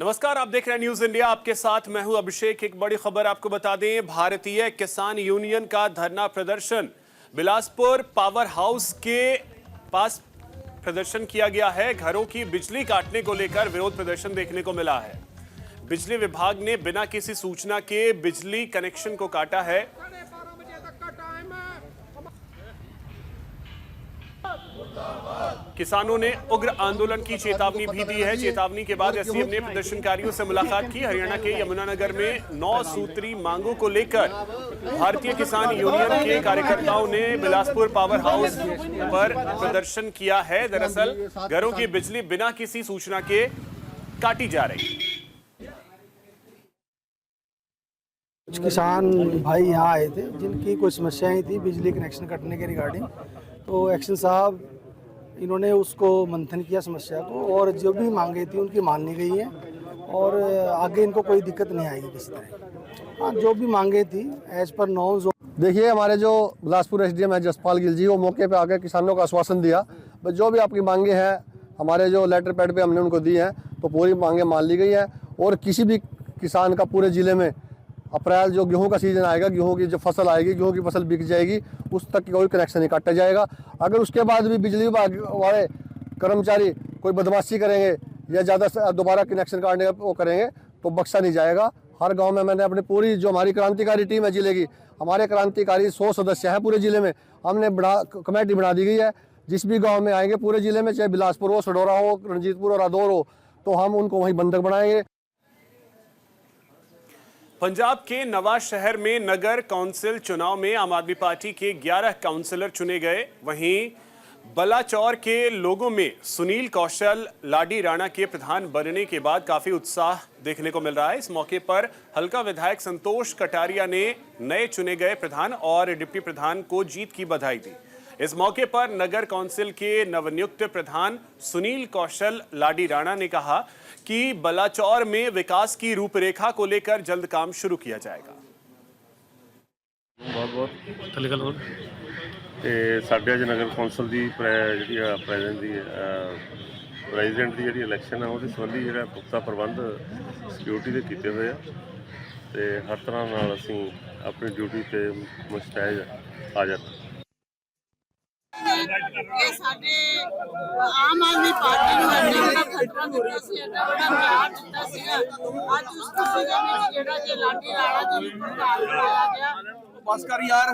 नमस्कार, आप देख रहे हैं न्यूज इंडिया। आपके साथ मैं हूं अभिषेक। एक बड़ी खबर आपको बता दें, भारतीय किसान यूनियन का धरना प्रदर्शन बिलासपुर पावर हाउस के पास प्रदर्शन किया गया है। घरों की बिजली काटने को लेकर विरोध प्रदर्शन देखने को मिला है। बिजली विभाग ने बिना किसी सूचना के बिजली कनेक्शन को काटा है। किसानों ने उग्र आंदोलन की चेतावनी भी दी है। चेतावनी के बाद एसडीएम ने प्रदर्शनकारियों से मुलाकात की। हरियाणा के यमुनानगर में 9 सूत्री मांगों को लेकर भारतीय किसान यूनियन के कार्यकर्ताओं ने बिलासपुर पावर हाउस पर प्रदर्शन किया है। दरअसल घरों की बिजली बिना किसी सूचना के काटी जा रही है। कुछ किसान भाई यहाँ आए थे जिनकी कोई समस्याएं थी बिजली कनेक्शन कटने के रिगार्डिंग, तो एक्शन साहब इन्होंने उसको मंथन किया समस्या को, और जो भी मांगे थी उनकी मान ली गई है और आगे इनको कोई दिक्कत नहीं आएगी किसी तरह। हाँ, जो भी मांगे थी एज पर नॉर्म्स। देखिए, हमारे जो बिलासपुर एसडीएम है जसपाल गिल जी, वो मौके पे आकर किसानों को आश्वासन दिया, बस जो भी आपकी मांगे हैं हमारे जो लेटर पैड पे हमने उनको दी हैं, तो पूरी मांगे मान ली गई है। और किसी भी किसान का पूरे ज़िले में अप्रैल जो गेहूं का सीज़न आएगा, गेहूं की जो फसल आएगी, गेहूं की फसल बिक जाएगी, उस तक कोई कनेक्शन नहीं काटा जाएगा। अगर उसके बाद भी बिजली विभाग वाले कर्मचारी कोई बदमाशी करेंगे या ज़्यादा दोबारा कनेक्शन काटने का वो करेंगे तो बख्शा नहीं जाएगा। हर गांव में मैंने अपनी पूरी जो हमारी क्रांतिकारी टीम है जिले की, हमारे क्रांतिकारी 100 सदस्य हैं पूरे ज़िले में, हमने कमेटी बना दी गई है। जिस भी गाँव में आएंगे पूरे ज़िले में, चाहे बिलासपुर हो, सडौरा हो, रंजीतपुर और रादौर हो, तो हम उनको वहीं बंधक बनाएंगे। पंजाब के नवाज शहर में नगर कौंसिल चुनाव में आम आदमी पार्टी के 11 काउंसलर चुने गए। वहीं बलाचौर के लोगों में सुनील कौशल लाडी राणा के प्रधान बनने के बाद काफी उत्साह देखने को मिल रहा है। इस मौके पर हल्का विधायक संतोष कटारिया ने नए चुने गए प्रधान और डिप्टी प्रधान को जीत की बधाई दी। इस मौके पर नगर कौंसिल के नवनियुक्त प्रधान सुनील कौशल लाडी राणा ने कहा कि बलाचौर में विकास की रूपरेखा को लेकर जल्द काम शुरू किया जाएगा। बहुत साढ़े अज नगर कौंसल की प्रेजिडेंट की जी इलैक्शन है वो संबंधी जो पुख्ता प्रबंध सिक्योरिटी के किए हुए तो हर तरह नाल असीं अपनी ड्यूटी पे मुस्तैद हाज़र। ये साडे आम आदमी पार्टी ਨੂੰ ਐਡਾ ਵੱਡਾ ਖਤਰਾ ਦਿੱਤਾ ਸੀ, ਐਡਾ ਵੱਡਾ ਪਿਆਰ ਦਿੱਤਾ ਸੀਗਾ। ਅੱਜ ਉਸ ਖੁਸ਼ੀ ਦੇ ਵਿੱਚ ਜਿਹੜਾ ਜੇ ਲਾਡੀ ਰਾਣਾ ਜੀ ਨੂੰ ਪ੍ਰਧਾਨ ਬਣਾਇਆ ਗਿਆ, ਬਸ ਕਰ ਯਾਰ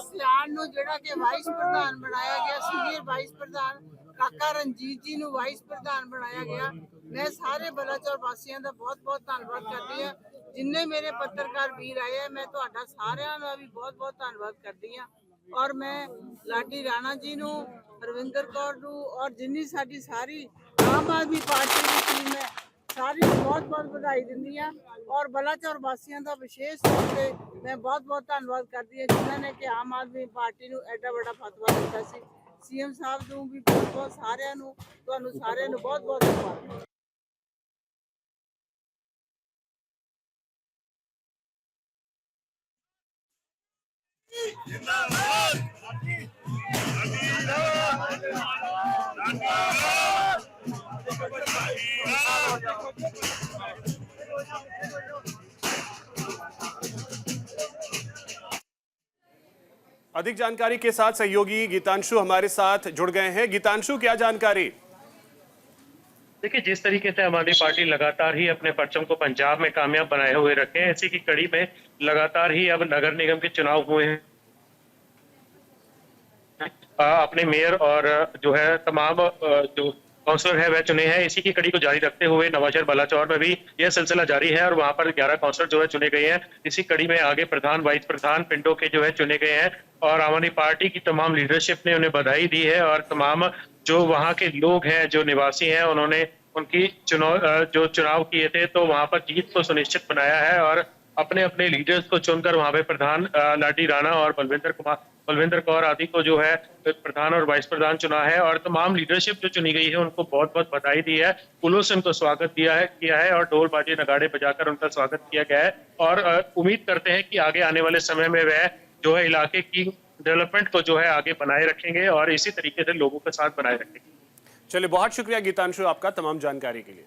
ਸਿਆਣ ਨੂੰ ਜਿਹੜਾ ਕਿ ਵਾਈਸ ਪ੍ਰਧਾਨ ਬਣਾਇਆ ਗਿਆ, ਸੀਨੀਅਰ ਵਾਈਸ ਪ੍ਰਧਾਨ ਕਾਕਾ ਰਣਜੀਤ ਜੀ ਨੂੰ ਵਾਈਸ ਪ੍ਰਧਾਨ ਬਣਾਇਆ ਗਿਆ। ਮੈਂ ਸਾਰੇ ਬਲਾਚੌਰ ਵਾਸੀਆਂ ਦਾ ਬਹੁਤ-ਬਹੁਤ ਧੰਨਵਾਦ ਕਰਦੀ ਹਾਂ। ਜਿੰਨੇ ਮੇਰੇ ਪੱਤਰਕਾਰ ਵੀਰ ਆਏ ਆ, ਮੈਂ ਤੁਹਾਡਾ ਸਾਰਿਆਂ ਦਾ ਵੀ ਬਹੁਤ-ਬਹੁਤ ਧੰਨਵਾਦ ਕਰਦੀ ਹਾਂ। और मैं लाडी राणा जी नूं, रविंदर कौर नूं और जिन्नी साडी सारी आम आदमी पार्टी की टीम है सारी बहुत-बहुत बधाई दिंदी हां। और बलाचौर वासियों का विशेष तौर पर मैं बहुत-बहुत धन्नवाद करती हां जिन्होंने कि आम आदमी पार्टी नूं एडा बड़ा फतवा दिता सी। सीएम साहब नूं भी बहुत-बहुत सारिਆਂ ਨੂੰ ਤੁਹਾਨੂੰ ਸਾਰਿਆਂ ਨੂੰ बहुत-बहुत धन्यवाद। अधिक जानकारी के साथ सहयोगी गीतांशु हमारे साथ जुड़ गए हैं। गीतांशु, क्या जानकारी? देखिए, जिस तरीके से हमारी पार्टी लगातार ही अपने परचम को पंजाब में कामयाब बनाए हुए रखे हैं, इसी की कड़ी में लगातार ही अब नगर निगम के चुनाव हुए हैं। अपने मेयर और जो है तमाम जो काउंसलर है वह चुने हैं। इसी की कड़ी को जारी रखते हुए नवाशहर बलाचौर में भी यह सिलसिला जारी है और वहां पर 11 काउंसलर जो है चुने गए हैं। इसी कड़ी में आगे प्रधान वाइस प्रधान पिंडों के जो है चुने गए हैं और आम आदमी पार्टी की तमाम लीडरशिप ने उन्हें बधाई दी है और तमाम जो वहाँ के लोग हैं, जो निवासी हैं, उन्होंने उनकी चुनाव किए थे तो वहां पर जीत को सुनिश्चित बनाया है और अपने अपने लीडर्स को चुनकर वहां पे प्रधान लाडी राणा और बलविंदर कौर आदि को जो है प्रधान और वाइस प्रधान चुना है और तमाम लीडरशिप जो चुनी गई है उनको बहुत बहुत बधाई दी है। फूलों से उनको स्वागत किया है और ढोल बाजे नगाड़े बजाकर उनका स्वागत किया गया है और उम्मीद करते हैं कि आगे आने वाले समय में वह जो है इलाके की डेवलपमेंट को जो है आगे बनाए रखेंगे और इसी तरीके से लोगों के साथ बनाए रखेंगे। चलिए, बहुत शुक्रिया गीतांशु आपका तमाम जानकारी के लिए।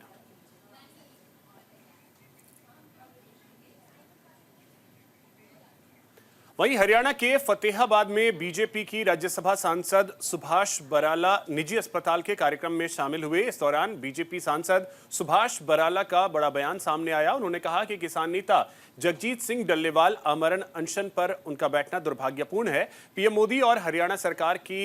वहीं हरियाणा के फतेहाबाद में बीजेपी की राज्यसभा सांसद सुभाष बराला निजी अस्पताल के कार्यक्रम में शामिल हुए। इस दौरान बीजेपी सांसद सुभाष बराला का बड़ा बयान सामने आया। उन्होंने कहा कि किसान नेता जगजीत सिंह डल्लेवाल आमरण अनशन पर उनका बैठना दुर्भाग्यपूर्ण है। पीएम मोदी और हरियाणा सरकार की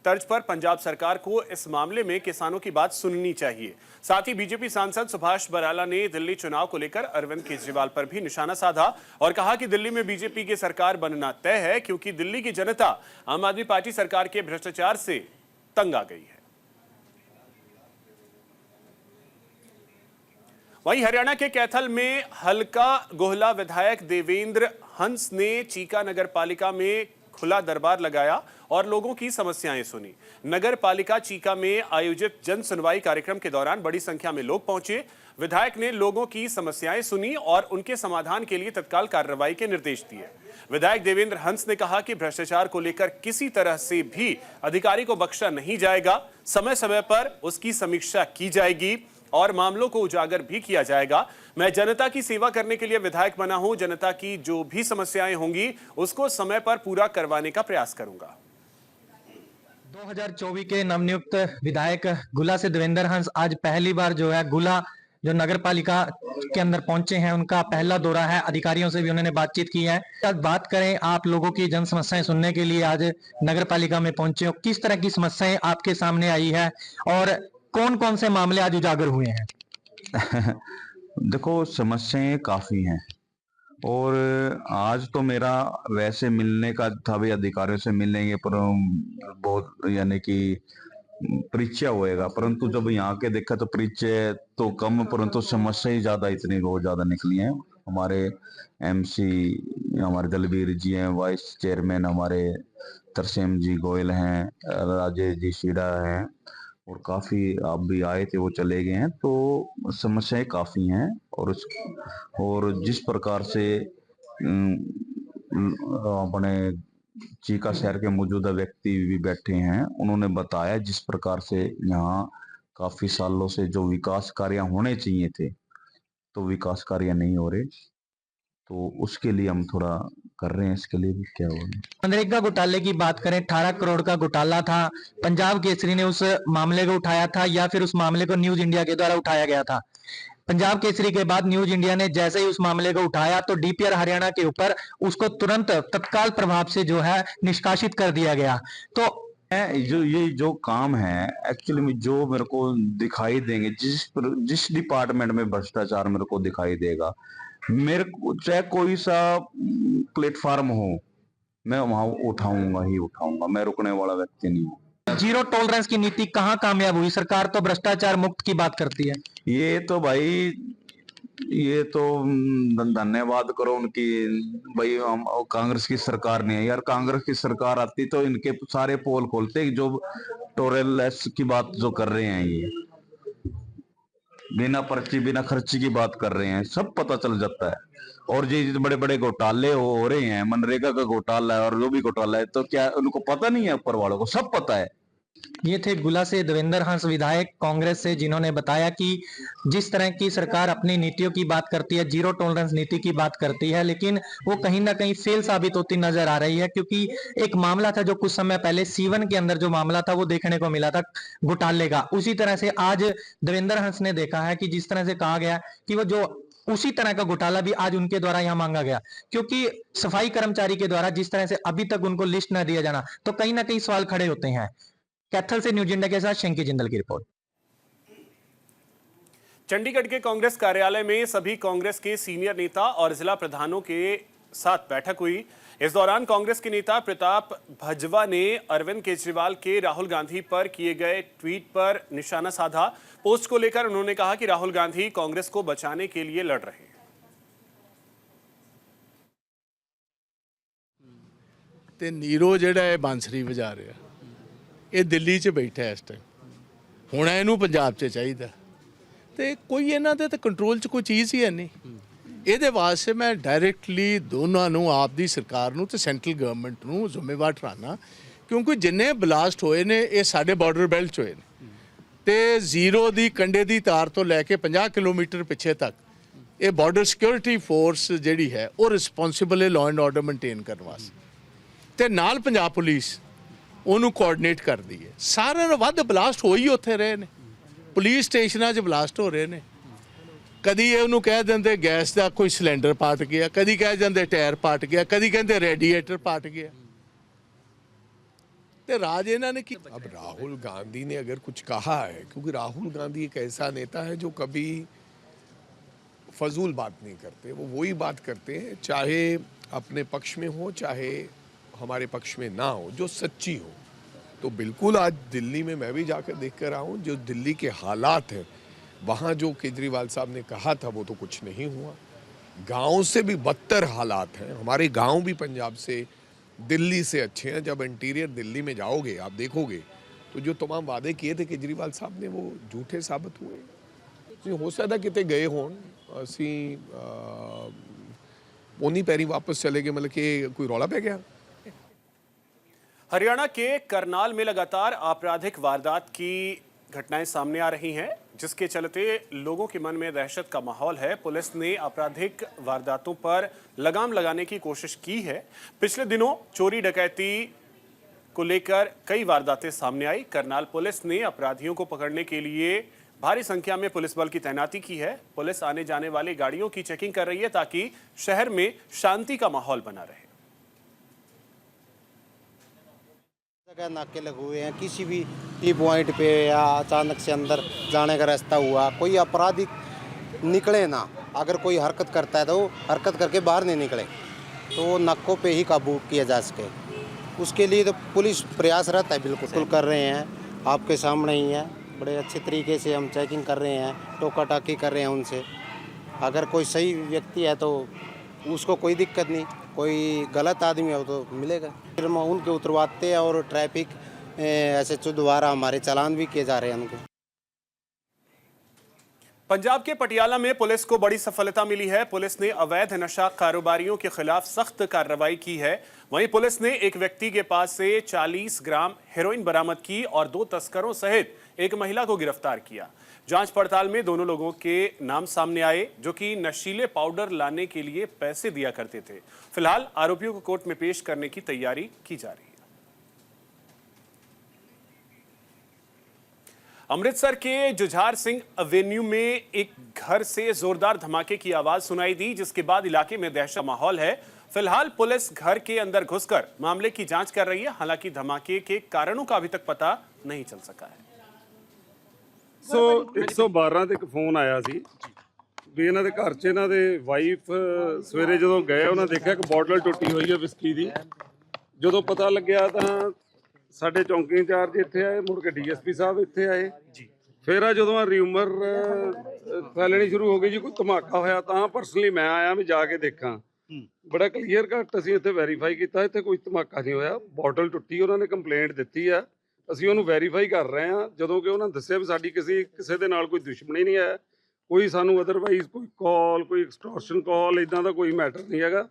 तर्ज पर पंजाब सरकार को इस मामले में किसानों की बात सुननी चाहिए। साथ ही बीजेपी सांसद सुभाष बराला ने दिल्ली चुनाव को लेकर अरविंद केजरीवाल पर भी निशाना साधा और कहा कि दिल्ली में बीजेपी की सरकार बनना तय है, क्योंकि दिल्ली की जनता आम आदमी पार्टी सरकार के भ्रष्टाचार से तंग आ गई है। वहीं हरियाणा के कैथल में हल्का गोहला विधायक देवेंद्र हंस ने चीका नगर पालिका में खुला दरबार लगाया और लोगों की समस्याएं सुनी। नगर पालिका चीका में आयोजित जन सुनवाई कार्यक्रम के दौरान बड़ी संख्या में लोग पहुंचे। विधायक ने लोगों की समस्याएं सुनी और उनके समाधान के लिए तत्काल कार्रवाई के निर्देश दिए। विधायक देवेंद्र हंस ने कहा कि भ्रष्टाचार को लेकर किसी तरह से भी अधिकारी को बख्शा नहीं जाएगा। समय समय पर उसकी समीक्षा की जाएगी और मामलों को उजागर भी किया जाएगा। मैं जनता की सेवा करने के लिए विधायक बना हूं। जनता की जो भी समस्याएं होंगी उसको समय पर पूरा करवाने का प्रयास करूंगा। 2024 के नवनियुक्त विधायक गुला से देवेंद्र हंस आज पहली बार जो है गुला जो नगर पालिका के अंदर पहुंचे हैं, उनका पहला दौरा है। अधिकारियों से भी उन्होंने बातचीत की है। आज बात करें, आप लोगों की जन समस्याएं सुनने के लिए आज नगर पालिका में पहुंचे हो, किस तरह की समस्याएं आपके सामने आई है और कौन कौन से मामले आज उजागर हुए हैं? देखो, समस्याएं काफी हैं और आज तो मेरा वैसे मिलने का था भी, अधिकारियों से मिलेंगे पर बहुत यानी कि परिचय होएगा, परंतु जब यहाँ के देखा तो परिचय तो कम परंतु समस्या ही ज्यादा, इतनी बहुत ज्यादा निकली हैं। हमारे एमसी हमारे दलबीर जी हैं, वाइस चेयरमैन हमारे तरसेम जी गोयल हैं, राजेश जी सीडा हैं और काफी आप भी आए थे, वो चले गए हैं। तो समस्याएं काफी हैं और जिस प्रकार से अपने चीका शहर के मौजूदा व्यक्ति भी बैठे हैं, उन्होंने बताया जिस प्रकार से यहाँ काफी सालों से जो विकास कार्य होने चाहिए थे तो विकास कार्य नहीं हो रहे, तो उसके लिए हम थोड़ा कर रहे हैं। इसके लिए भी क्या हुआ, मनरेगा घोटाले की बात करें, 18 करोड़ का घोटाला था। पंजाब केसरी ने उस मामले को उठाया था या फिर उस मामले को न्यूज इंडिया के द्वारा उठाया गया था? पंजाब केसरी के बाद न्यूज इंडिया ने जैसे ही उस मामले को उठाया तो डीपीआर हरियाणा के ऊपर उसको तुरंत तत्काल प्रभाव से जो है निष्कासित कर दिया गया। तो ये जो काम है एक्चुअली में जो मेरे को दिखाई देंगे, जिस डिपार्टमेंट में भ्रष्टाचार मेरे को दिखाई देगा, मेरे को चाहे कोई सा प्लेटफॉर्म हो, मैं वहां उठाऊंगा ही उठाऊंगा। मैं रुकने वाला व्यक्ति नहीं हूँ। जीरो टॉलरेंस की नीति कहाँ कामयाब हुई? सरकार तो भ्रष्टाचार मुक्त की बात करती है। ये तो भाई, ये तो धन्यवाद करो उनकी भाई, हम कांग्रेस की सरकार नहीं है यार। कांग्रेस की सरकार आती तो इनके सारे पोल खोलते, जो टोलरेंस की बात जो कर रहे हैं, ये बिना पर्ची बिना खर्ची की बात कर रहे हैं, सब पता चल जाता है। और ये बड़े बड़े घोटाले हो रहे हैं, मनरेगा का घोटाला है और जो भी घोटाला है, तो क्या उनको पता नहीं है? ऊपर वालों को सब पता है। ये थे गुला से देवेंद्र हंस विधायक कांग्रेस से, जिन्होंने बताया कि जिस तरह की सरकार अपनी नीतियों की बात करती है, जीरो टॉलरेंस नीति की बात करती है, लेकिन वो कहीं ना कहीं फेल साबित होती नजर आ रही है। क्योंकि एक मामला था जो कुछ समय पहले C1 के अंदर जो मामला था वो देखने को मिला था घोटाले का, उसी तरह से आज देवेंद्र हंस ने देखा है कि जिस तरह से कहा गया कि वो जो उसी तरह का घोटाला भी आज उनके द्वारा यहाँ मांगा गया। क्योंकि सफाई कर्मचारी के द्वारा जिस तरह से अभी तक उनको लिस्ट न दिया जाना, तो कहीं ना कहीं सवाल खड़े होते हैं। कैथल से न्यूज इंडिया के साथ शंकी जिंदल की रिपोर्ट। चंडीगढ़ के कांग्रेस कार्यालय में सभी कांग्रेस के सीनियर नेता और जिला प्रधानों के साथ बैठक हुई। इस दौरान कांग्रेस के नेता प्रताप भजवा ने अरविंद केजरीवाल के राहुल गांधी पर किए गए ट्वीट पर निशाना साधा। पोस्ट को लेकर उन्होंने कहा कि राहुल गांधी कांग्रेस को बचाने के लिए लड़ रहे हैं। ਤੇ ਨੀਰੋ ਜਿਹੜਾ ਹੈ ਬਾਂਸਰੀ ਵਜਾ ਰਿਹਾ, ਇਹ ਦਿੱਲੀ 'ਚ ਬੈਠਾ ਇਸ ਟਾਈਮ। ਹੁਣ ਇਹਨੂੰ ਪੰਜਾਬ 'ਚ ਚਾਹੀਦਾ ਤੇ ਕੋਈ ਇਹਨਾਂ ਦੇ ਤਾਂ ਕੰਟਰੋਲ 'ਚ ਕੋਈ ਚੀਜ਼ ਹੀ ਹੈ ਨਹੀਂ। ਇਹਦੇ ਵਾਸਤੇ ਮੈਂ ਡਾਇਰੈਕਟਲੀ ਦੋਨਾਂ ਨੂੰ, ਆਪ ਦੀ ਸਰਕਾਰ ਨੂੰ ਤੇ ਸੈਂਟਰਲ ਗਵਰਨਮੈਂਟ ਨੂੰ ਜ਼ਿੰਮੇਵਾਰ ਠਹਿਰਾਉਣਾ, ਕਿਉਂਕਿ ਜਿੰਨੇ ਬਲਾਸਟ ਹੋਏ ਨੇ ਇਹ ਸਾਡੇ ਬਾਰਡਰ ਬੈਲਟ 'ਚ ਹੋਏ ਨੇ ਤੇ ਜ਼ੀਰੋ ਦੀ ਕੰਡੇ ਦੀ ਤਾਰ ਤੋਂ ਲੈ ਕੇ 50 ਕਿਲੋਮੀਟਰ ਪਿੱਛੇ ਤੱਕ ਇਹ ਬਾਰਡਰ ਸਿਕਿਉਰਿਟੀ ਫੋਰਸ ਜਿਹੜੀ ਹੈ ਉਹ ਰਿਸਪੌਂਸਿਬਲ ਹੈ ਲਾਅ ਐਂਡ ਆਰਡਰ ਮੇਨਟੇਨ ਕਰਨ ਵਾਸਤੇ, ਤੇ ਨਾਲ ਪੰਜਾਬ ਪੁਲਿਸ ਉਹਨੂੰ ਕੋਆਰਡੀਨੇਟ ਕਰਦੀ ਹੈ। ਸਾਰਿਆਂ ਨਾਲੋਂ ਵੱਧ ਬਲਾਸਟ ਹੋਈ ਉੱਥੇ ਰਹੇ ਨੇ, ਪੁਲਿਸ ਸਟੇਸ਼ਨਾਂ 'ਚ ਬਲਾਸਟ ਹੋ ਰਹੇ ਨੇ। ਕਦੀ ਇਹ ਉਹਨੂੰ ਕਹਿ ਦਿੰਦੇ ਗੈਸ ਦਾ ਕੋਈ ਸਿਲੰਡਰ ਪਾਟ ਗਿਆ, ਕਦੀ ਕਹਿ ਜਾਂਦੇ ਟਾਇਰ ਪਾਟ ਗਿਆ, ਕਦੀ ਕਹਿੰਦੇ ਰੇਡੀਏਟਰ पाट गया। तो राज इन्होंने की। अब राहुल गांधी ने अगर कुछ कहा है, क्योंकि राहुल गांधी एक ऐसा नेता है जो कभी फजूल बात नहीं करते, वो वही बात करते हैं चाहे अपने पक्ष में हो चाहे हमारे पक्ष में ना हो, जो सच्ची हो। तो बिल्कुल आज दिल्ली में मैं भी जाकर देख कर आया हूँ, जो दिल्ली के हालात हैं वहाँ जो केजरीवाल साहब ने कहा था वो तो कुछ नहीं हुआ। गाँव से भी बदतर हालात हैं, हमारे गाँव भी पंजाब से दिल्ली से अच्छे हैं। जब इंटीरियर दिल्ली में जाओगे आप देखोगे तो जो तमाम वादे किए थे केजरीवाल साहब ने वो झूठे साबित हुए। हो सकता कितने गए होन असी पोनी पैरी वापस चले गए, मतलब कि कोई रौला पै गया। हरियाणा के करनाल में लगातार आपराधिक वारदात की घटनाएं सामने आ रही हैं, जिसके चलते लोगों के मन में दहशत का माहौल है। पुलिस ने आपराधिक वारदातों पर लगाम लगाने की कोशिश की है। पिछले दिनों चोरी डकैती को लेकर कई वारदातें सामने आई। करनाल पुलिस ने अपराधियों को पकड़ने के लिए भारी संख्या में पुलिस बल की तैनाती की है। पुलिस आने जाने वाली गाड़ियों की चेकिंग कर रही है ताकि शहर में शांति का माहौल बना रहे। नाके लगे हुए हैं, किसी भी टी पॉइंट पे या अचानक से अंदर जाने का रास्ता हुआ, कोई अपराधी निकले ना। अगर कोई हरकत करता है तो वो हरकत करके बाहर नहीं निकले, तो वो नाकों पे ही काबू किया जा सके। उसके लिए तो पुलिस प्रयासरत है, बिल्कुल कर रहे हैं, आपके सामने ही है। बड़े अच्छे तरीके से हम चेकिंग कर रहे हैं, टोका टाकी कर रहे हैं उनसे। अगर कोई सही व्यक्ति है तो उसको कोई दिक्कत नहीं, कोई गलत आदमी हो तो मिलेगा। फिर हम उनके उतरवाते हैं और ट्रैफिक SHO द्वारा हमारे चालान भी किए जा रहे हैं उनको। पंजाब के पटियाला में पुलिस को बड़ी सफलता मिली है। पुलिस ने अवैध नशा कारोबारियों के खिलाफ सख्त कार्रवाई की है। वहीं पुलिस ने एक व्यक्ति के पास से 40 ग्राम हेरोइन बरामद की और 2 तस्करों सहित एक महिला को गिरफ्तार किया। जांच पड़ताल में दोनों लोगों के नाम सामने आए जो कि नशीले पाउडर लाने के लिए पैसे दिया करते थे। फिलहाल आरोपियों को कोर्ट में पेश करने की तैयारी की जा रही है। अमृतसर के जुझार सिंह एवेन्यू में एक घर से जोरदार धमाके की आवाज सुनाई दी, जिसके बाद इलाके में दहशत का माहौल है। फिलहाल पुलिस घर के अंदर घुसकर मामले की जांच कर रही है। हालांकि धमाके के कारणों का अभी तक पता नहीं चल सका है। 112 ਤੇ ਇੱਕ ਫੋਨ ਆਇਆ ਸੀ ਵੀ ਇਹਨਾਂ ਦੇ ਘਰ 'ਚ ਇਹਨਾਂ ਦੇ ਵਾਈਫ ਸਵੇਰੇ ਜਦੋਂ ਗਏ ਉਹਨਾਂ ਦੇਖਿਆ ਕਿ ਬੋਟਲ ਟੁੱਟੀ ਹੋਈ ਹੈ ਵਿਸਕੀ ਦੀ। ਜਦੋਂ ਪਤਾ ਲੱਗਿਆ ਤਾਂ ਸਾਡੇ ਚੌਂਕੀ ਇੰਚਾਰਜ ਇੱਥੇ ਆਏ, ਮੁੜ ਕੇ DSP ਸਾਹਿਬ ਇੱਥੇ ਆਏ ਜੀ। ਫਿਰ ਆ ਜਦੋਂ ਰਿਊਮਰ ਫੈਲਣੀ ਸ਼ੁਰੂ ਹੋ ਗਈ ਜੀ ਕੋਈ ਧਮਾਕਾ ਹੋਇਆ, ਤਾਂ ਪਰਸਨਲੀ ਮੈਂ ਆਇਆ ਵੀ ਜਾ ਕੇ ਦੇਖਾਂ। ਬੜਾ ਕਲੀਅਰ ਕੱਟ ਅਸੀਂ ਇੱਥੇ ਵੈਰੀਫਾਈ ਕੀਤਾ, ਇੱਥੇ ਕੋਈ ਧਮਾਕਾ ਨਹੀਂ ਹੋਇਆ। ਬੋਟਲ ਟੁੱਟੀ, ਉਹਨਾਂ ਨੇ ਕੰਪਲੇਂਟ ਦਿੱਤੀ ਆ, ਅਸੀਂ ਉਹਨੂੰ ਵੈਰੀਫਾਈ ਕਰ ਰਹੇ ਹਾਂ। ਜਦੋਂ ਕਿ ਉਹਨਾਂ ਦੱਸਿਆ ਵੀ ਸਾਡੀ ਕਿਸੇ ਦੇ ਨਾਲ ਕੋਈ ਦੁਸ਼ਮਣੀ ਨਹੀਂ ਹੈ, ਕੋਈ ਸਾਨੂੰ ਅਦਰਵਾਈਜ਼ ਕੋਈ ਕਾਲ, ਕੋਈ ਐਕਸਟੋਰਸ਼ਨ ਕਾਲ ਇਦਾਂ ਦਾ ਕੋਈ ਮੈਟਰ ਨਹੀਂ ਹੈਗਾ।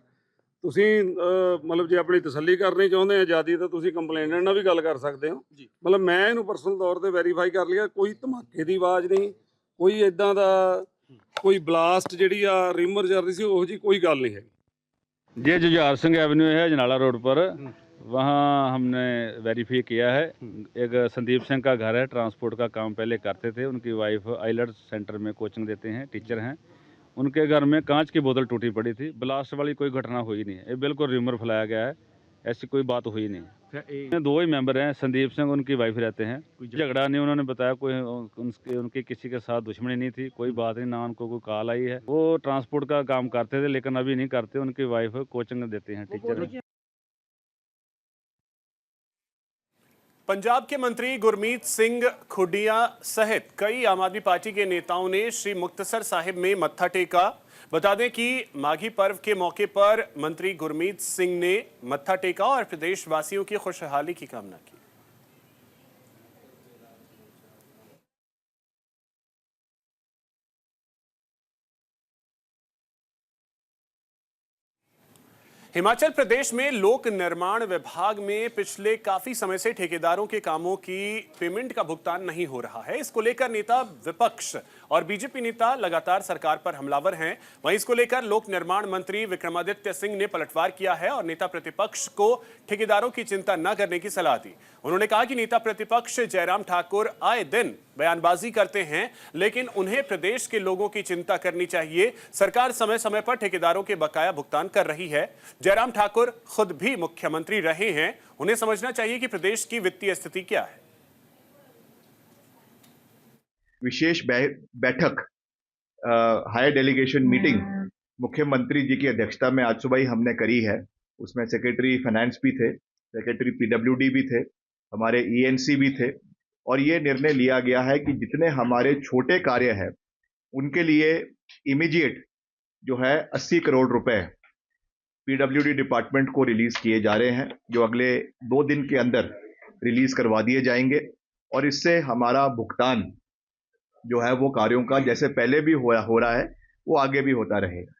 ਤੁਸੀਂ ਮਤਲਬ ਜੇ ਆਪਣੀ ਤਸੱਲੀ ਕਰਨੀ ਚਾਹੁੰਦੇ ਆ ਆਜ਼ਾਦੀ ਤਾਂ ਤੁਸੀਂ ਕੰਪਲੇਨੈਂਟ ਨਾਲ ਵੀ ਗੱਲ ਕਰ ਸਕਦੇ ਹੋ। ਮਤਲਬ ਮੈਂ ਇਹਨੂੰ ਪਰਸਨਲ ਤੌਰ ਤੇ ਵੈਰੀਫਾਈ ਕਰ ਲਿਆ, ਕੋਈ ਧਮਾਕੇ ਦੀ ਆਵਾਜ਼ ਨਹੀਂ, ਕੋਈ ਇਦਾਂ ਦਾ ਕੋਈ ਬਲਾਸਟ ਜਿਹੜੀ ਆ ਰਿਮਰ ਚੱਲ ਰਹੀ ਸੀ ਉਹ ਜੀ ਕੋਈ ਗੱਲ नहीं है। ये जुझार सिंह एवेन्यू है अजनाला रोड पर, वहाँ हमने वेरीफाई किया है। एक संदीप सिंह का घर है, ट्रांसपोर्ट का काम पहले करते थे। उनकी वाइफ आइलट्स सेंटर में कोचिंग देते हैं, टीचर हैं। उनके घर में कांच की बोतल टूटी पड़ी थी। ब्लास्ट वाली कोई घटना हुई नहीं है, ये बिल्कुल र्यूमर फैलाया गया है, ऐसी कोई बात हुई नहीं। 2 ही मेंबर हैं, संदीप सिंह उनकी वाइफ रहते हैं। झगड़ा नहीं, उन्होंने बताया कोई उनकी किसी के साथ दुश्मनी नहीं थी, कोई बात नहीं, ना उनको कोई कॉल आई है। वो ट्रांसपोर्ट का काम करते थे लेकिन अभी नहीं करते, उनकी वाइफ कोचिंग देते हैं, टीचर हैं। पंजाब के मंत्री गुरमीत सिंह खुडिया सहित कई आम आदमी पार्टी के नेताओं ने श्री मुक्तसर साहिब में मत्था टेका। बता दें कि माघी पर्व के मौके पर मंत्री गुरमीत सिंह ने मत्था टेका और प्रदेशवासियों की खुशहाली की कामना की। हिमाचल प्रदेश में लोक निर्माण विभाग में पिछले काफी समय से ठेकेदारों के कामों की पेमेंट का भुगतान नहीं हो रहा है। इसको लेकर नेता विपक्ष और बीजेपी नेता लगातार सरकार पर हमलावर हैं। वहीं इसको लेकर लोक निर्माण मंत्री विक्रमादित्य सिंह ने पलटवार किया है और नेता प्रतिपक्ष को ठेकेदारों की चिंता न करने की सलाह दी। उन्होंने कहा कि नेता प्रतिपक्ष जयराम ठाकुर आए दिन बयानबाजी करते हैं, लेकिन उन्हें प्रदेश के लोगों की चिंता करनी चाहिए। सरकार समय समय पर ठेकेदारों के बकाया भुगतान कर रही है। जयराम ठाकुर खुद भी मुख्यमंत्री रहे हैं, उन्हें समझना चाहिए कि प्रदेश की वित्तीय स्थिति क्या है। विशेष बैठक हायर डेलीगेशन मीटिंग मुख्यमंत्री जी की अध्यक्षता में आज सुबह ही हमने करी है। उसमें सेक्रेटरी फाइनेंस भी थे, सेक्रेटरी पीडब्ल्यूडी भी थे, हमारे ईएनसी भी थे और ये निर्णय लिया गया है कि जितने हमारे छोटे कार्य हैं उनके लिए इमीडिएट जो है 80 करोड़ रुपए पीडब्ल्यूडी डिपार्टमेंट को रिलीज किए जा रहे हैं, जो अगले 2 दिन के अंदर रिलीज करवा दिए जाएंगे और इससे हमारा भुगतान जो है वो कार्यों का जैसे पहले भी हो रहा है वो आगे भी होता रहेगा।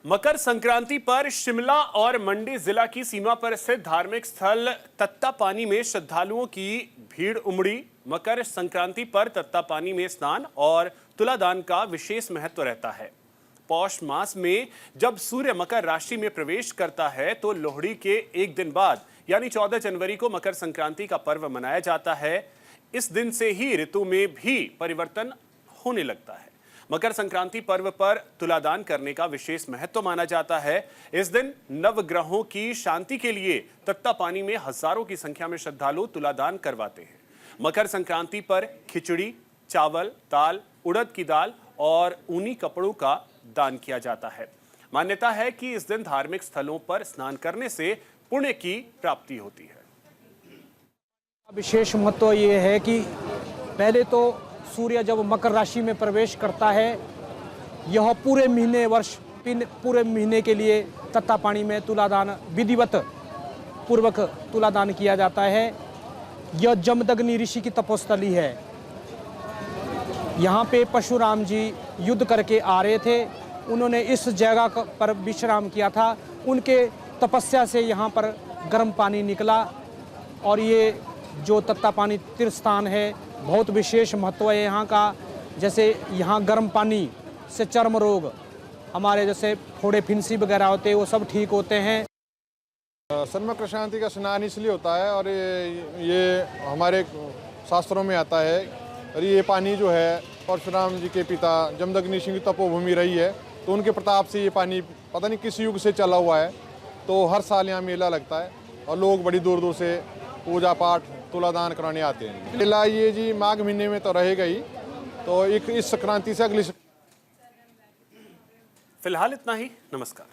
मकर संक्रांति पर शिमला और मंडी जिला की सीमा पर स्थित धार्मिक स्थल तत्तापानी में श्रद्धालुओं की भीड़ उमड़ी। मकर संक्रांति पर तत्तापानी में स्नान और तुलादान का विशेष महत्व रहता है। पौष मास में जब सूर्य मकर राशि में प्रवेश करता है तो लोहड़ी के एक दिन बाद यानी 14 जनवरी को मकर संक्रांति का पर्व मनाया जाता है। इस दिन से ही ऋतु में भी परिवर्तन होने लगता है। मकर संक्रांति पर्व पर तुलादान करने का विशेष महत्व माना जाता है। इस दिन नवग्रहों की शांति के लिए तत्तापानी में हजारों की संख्या में श्रद्धालु तुलादान करवाते हैं। मकर संक्रांति पर खिचड़ी, चावल, दाल, उड़द की दाल और ऊनी कपड़ों का दान किया जाता है। मान्यता है कि इस दिन धार्मिक स्थलों पर स्नान करने से पुण्य की प्राप्ति होती है। विशेष महत्व ये है कि पहले तो सूर्य जब मकर राशि में प्रवेश करता है, यह पूरे महीने के लिए तत्तापानी में तुलादान विधिवत पूर्वक तुलादान किया जाता है। यह जमदग्नि ऋषि की तपोस्थली है। यहाँ पे परशुराम जी युद्ध करके आ रहे थे, उन्होंने इस जगह पर विश्राम किया था। उनके तपस्या से यहाँ पर गर्म पानी निकला और ये जो तत्तापानी तीर्थ स्थान है बहुत विशेष महत्व है यहाँ का। जैसे यहाँ गर्म पानी से चर्म रोग, हमारे जैसे फोड़े फिंसी वगैरह होते हैं, वो सब ठीक होते हैं। मकर संक्रांति का स्नान इसलिए होता है और ये हमारे शास्त्रों में आता है और ये पानी जो है परशुराम जी के पिता जमदग्नि सिंह की तपोभूमि रही है, तो उनके प्रताप से ये पानी पता नहीं किस युग से चला हुआ है। तो हर साल यहाँ मेला लगता है और लोग बड़ी दूर दूर से पूजा पाठ तुलादान कराने आते हैं। मेला ये जी माघ महीने में तो रहेगा ही, तो एक इस संक्रांति से अगली। फिलहाल इतना ही। नमस्कार।